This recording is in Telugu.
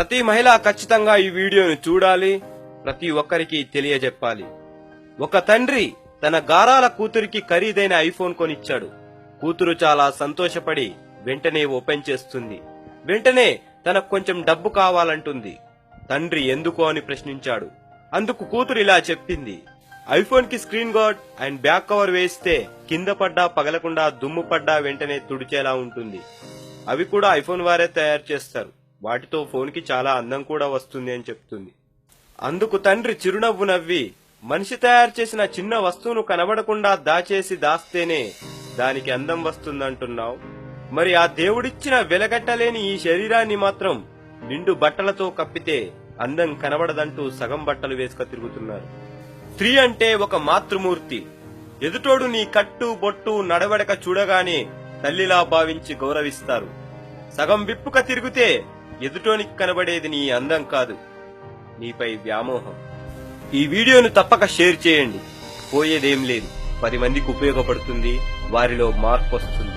ప్రతి మహిళ ఖచ్చితంగా ఈ వీడియోను చూడాలి, ప్రతి ఒక్కరికి తెలియజెప్పాలి. ఒక తండ్రి తన గారాల కూతురికి ఖరీదైన ఐఫోన్ కొనిచ్చాడు. కూతురు చాలా సంతోషపడి వెంటనే ఓపెన్ చేస్తుంది. వెంటనే తనకు కొంచెం డబ్బు కావాలంటుంది. తండ్రి ఎందుకు అని ప్రశ్నించాడు. అందుకు కూతురు ఇలా చెప్పింది, ఐఫోన్ కి screen guard and back cover వేస్తే కింద పడ్డా పగలకుండా దుమ్ము పడ్డా వెంటనే తుడిచేలా ఉంటుంది. అవి కూడా ఐఫోన్ వారే తయారు చేస్తారు. వాటితో ఫోన్ కి చాలా అందం కూడా వస్తుంది అని చెప్తుంది. అందుకు తండ్రి చిరునవ్వు నవ్వి, మనిషి తయారు చేసిన చిన్న వస్తువును కనబడకుండా దాచేసి దానికి అందం వస్తుందంటున్నావు. మరి ఆ దేవుడిచ్చిన వెలగట్టలేని ఈ శరీరాన్ని మాత్రం నిండు బట్టలతో కప్పితే అందం కనబడదంటూ సగం బట్టలు వేసుక తిరుగుతున్నారు. స్త్రీ అంటే ఒక మాతృమూర్తి. ఎదుటోడు నీ కట్టు బొట్టు నడవడక చూడగానే తల్లిలా భావించి గౌరవిస్తారు. సగం విప్పుక తిరిగితే ఎదుటోనికి కనబడేది నీ అందం కాదు, నీపై వ్యామోహం. ఈ వీడియోను తప్పక షేర్ చేయండి. పోయేదేం లేదు, 10 మందికి ఉపయోగపడుతుంది, వారిలో మార్పు వస్తుంది.